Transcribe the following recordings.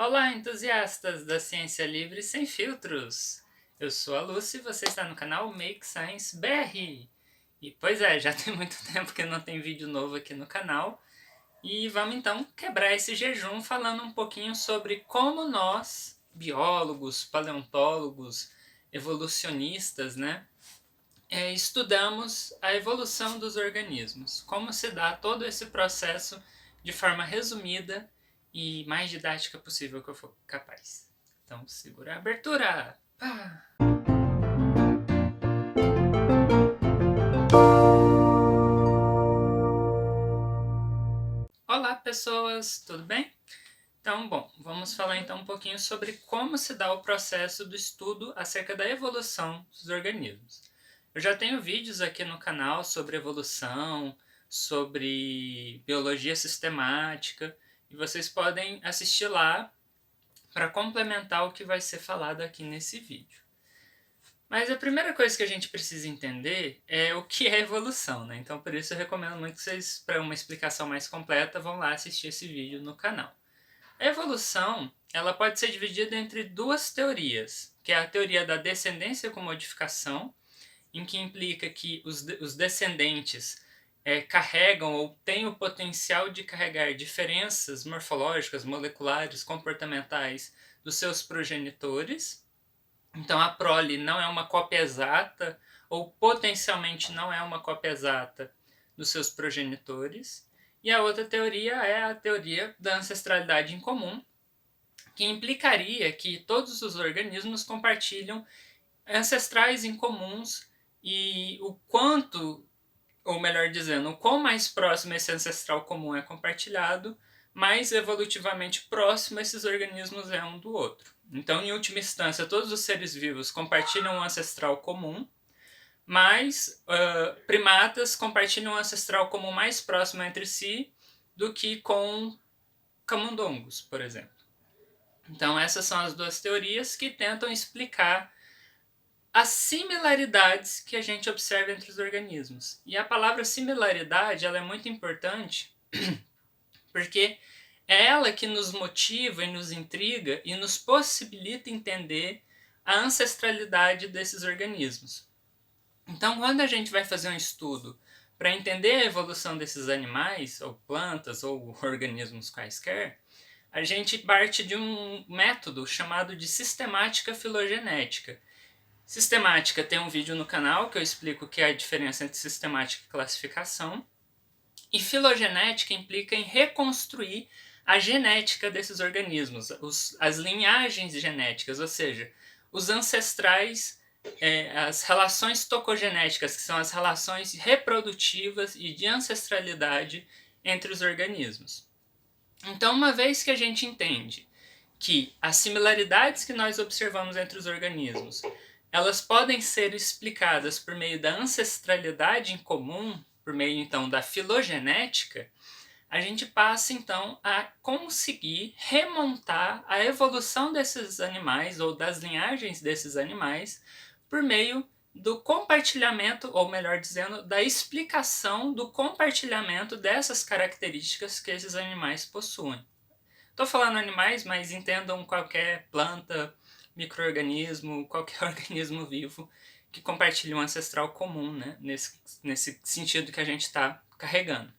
Olá, entusiastas da ciência livre sem filtros! Eu sou a Lucy e você está no canal Make Science BR. E pois é, já tem muito tempo que não tem vídeo novo aqui no canal. E vamos então quebrar esse jejum falando um pouquinho sobre como nós, biólogos, paleontólogos, evolucionistas, né, estudamos a evolução dos organismos. Como se dá todo esse processo de forma resumida e mais didática possível que eu for capaz. Então, segura a abertura! Pá! Olá, pessoas! Tudo bem? Então, bom, vamos falar então um pouquinho sobre como se dá o processo do estudo acerca da evolução dos organismos. Eu já tenho vídeos aqui no canal sobre evolução, sobre biologia sistemática, e vocês podem assistir lá para complementar o que vai ser falado aqui nesse vídeo. Mas a primeira coisa que a gente precisa entender é o que é evolução, né? Então por isso eu recomendo muito que vocês, para uma explicação mais completa, vão lá assistir esse vídeo no canal. A evolução, ela pode ser dividida entre duas teorias, que é a teoria da descendência com modificação, em que implica que os descendentes carregam ou têm o potencial de carregar diferenças morfológicas, moleculares, comportamentais dos seus progenitores. Então a prole não é uma cópia exata, ou potencialmente não é uma cópia exata dos seus progenitores. E a outra teoria é a teoria da ancestralidade em comum, que implicaria que todos os organismos compartilham ancestrais em comuns e o quanto, ou melhor dizendo, o quão mais próximo esse ancestral comum é compartilhado, mais evolutivamente próximo esses organismos é um do outro. Então, em última instância, todos os seres vivos compartilham um ancestral comum, mas primatas compartilham um ancestral comum mais próximo entre si do que com camundongos, por exemplo. Então essas são as duas teorias que tentam explicar as similaridades que a gente observa entre os organismos. E a palavra similaridade ela é muito importante porque é ela que nos motiva e nos intriga e nos possibilita entender a ancestralidade desses organismos. Então, quando a gente vai fazer um estudo para entender a evolução desses animais, ou plantas, ou organismos quaisquer, a gente parte de um método chamado de sistemática filogenética. Sistemática tem um vídeo no canal que eu explico o que é a diferença entre sistemática e classificação. E filogenética implica em reconstruir a genética desses organismos, as linhagens genéticas, ou seja, os ancestrais, as relações tocogenéticas, que são as relações reprodutivas e de ancestralidade entre os organismos. Então, uma vez que a gente entende que as similaridades que nós observamos entre os organismos, elas podem ser explicadas por meio da ancestralidade em comum, por meio então da filogenética, a gente passa então a conseguir remontar a evolução desses animais ou das linhagens desses animais por meio do compartilhamento, ou melhor dizendo, da explicação do compartilhamento dessas características que esses animais possuem. Estou falando animais, mas entendam qualquer planta, micro-organismo, qualquer organismo vivo que compartilha um ancestral comum, né? Nesse sentido que a gente está carregando.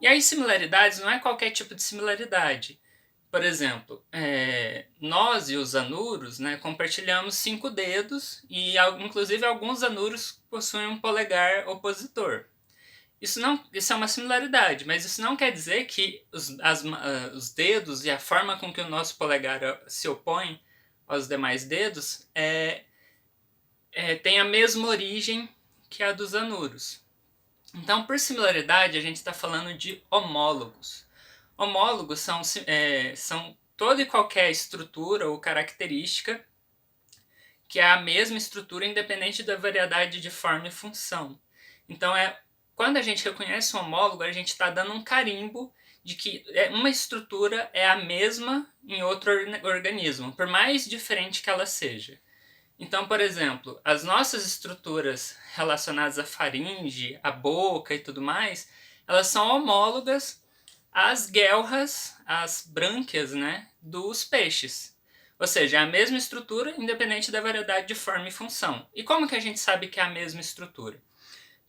E aí similaridades não é qualquer tipo de similaridade. Por exemplo, nós e os anuros, né, compartilhamos 5 dedos e inclusive alguns anuros possuem um polegar opositor. Isso é uma similaridade, mas isso não quer dizer que os dedos e a forma com que o nosso polegar se opõe aos demais dedos tem a mesma origem que a dos anuros. Então, por similaridade, a gente está falando de homólogos. Homólogos são toda e qualquer estrutura ou característica que é a mesma estrutura independente da variedade de forma e função. Então, quando a gente reconhece um homólogo, a gente está dando um carimbo de que uma estrutura é a mesma em outro organismo, por mais diferente que ela seja. Então, por exemplo, as nossas estruturas relacionadas à faringe, à boca e tudo mais, elas são homólogas as guelras, as brânquias, né, dos peixes. Ou seja, é a mesma estrutura, independente da variedade de forma e função. E como que a gente sabe que é a mesma estrutura?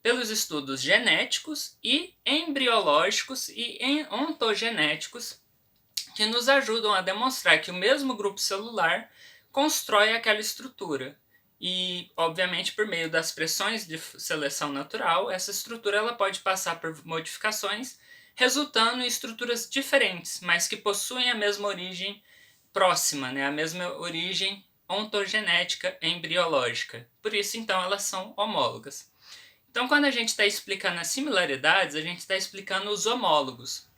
Pelos estudos genéticos e embriológicos e ontogenéticos, que nos ajudam a demonstrar que o mesmo grupo celular constrói aquela estrutura. E, obviamente, por meio das pressões de seleção natural, essa estrutura ela pode passar por modificações, resultando em estruturas diferentes, mas que possuem a mesma origem próxima, né? A mesma origem ontogenética embriológica. Por isso, então, elas são homólogas. Então, quando a gente está explicando as similaridades, a gente está explicando os homólogos.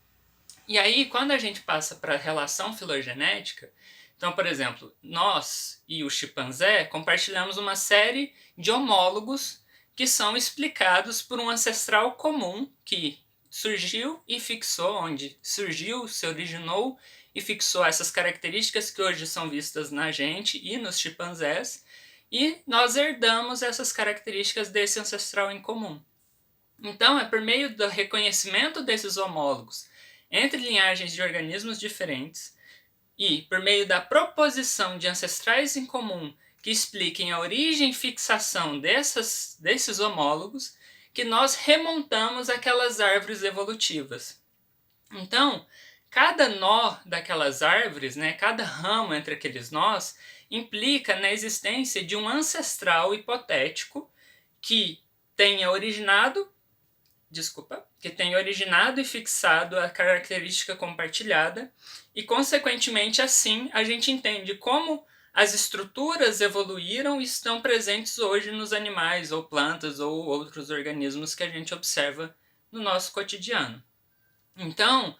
E aí, quando a gente passa para a relação filogenética, então, por exemplo, nós e o chimpanzé compartilhamos uma série de homólogos que são explicados por um ancestral comum que surgiu e fixou, onde surgiu, se originou e fixou essas características que hoje são vistas na gente e nos chimpanzés, e nós herdamos essas características desse ancestral em comum. Então, é por meio do reconhecimento desses homólogos entre linhagens de organismos diferentes e por meio da proposição de ancestrais em comum que expliquem a origem e fixação desses homólogos que nós remontamos aquelas árvores evolutivas. Então, cada nó daquelas árvores, né, cada ramo entre aqueles nós, implica na existência de um ancestral hipotético que tenha originado e fixado a característica compartilhada, e consequentemente assim a gente entende como as estruturas evoluíram e estão presentes hoje nos animais ou plantas ou outros organismos que a gente observa no nosso cotidiano. Então,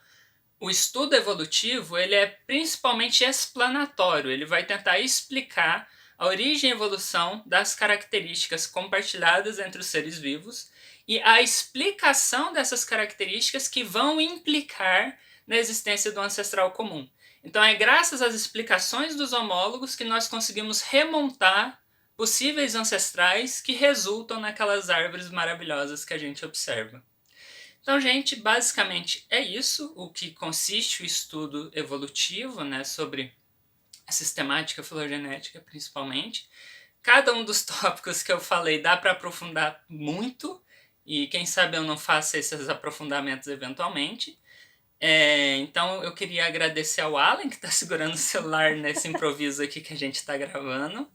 o estudo evolutivo ele é principalmente explanatório, ele vai tentar explicar a origem e evolução das características compartilhadas entre os seres vivos e a explicação dessas características que vão implicar na existência do ancestral comum. Então é graças às explicações dos homólogos que nós conseguimos remontar possíveis ancestrais que resultam naquelas árvores maravilhosas que a gente observa. Então, gente, basicamente é isso o que consiste o estudo evolutivo, né, sobre a sistemática filogenética, principalmente. Cada um dos tópicos que eu falei dá para aprofundar muito, e quem sabe eu não faça esses aprofundamentos eventualmente. Então, eu queria agradecer ao Alan, que está segurando o celular nesse improviso aqui que a gente está gravando.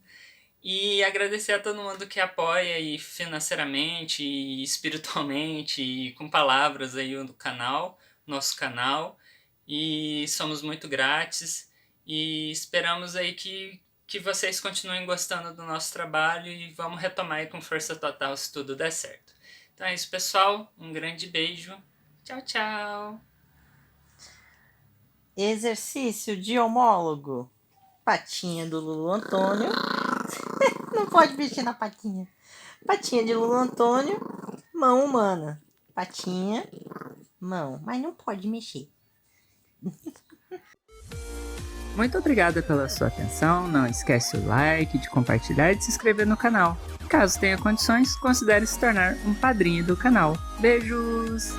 E agradecer a todo mundo que apoia aí financeiramente, e espiritualmente, e com palavras aí no canal, nosso canal. E somos muito gratos e esperamos aí que vocês continuem gostando do nosso trabalho e vamos retomar aí com força total se tudo der certo. Então é isso, pessoal. Um grande beijo. Tchau, tchau. Exercício de homólogo. Patinha do Lulu Antônio. Não pode mexer na patinha. Patinha de Lulu Antônio. Mão humana. Patinha, mão. Mas não pode mexer. Muito obrigada pela sua atenção. Não esquece o like, de compartilhar e de se inscrever no canal. Caso tenha condições, considere se tornar um padrinho do canal. Beijos!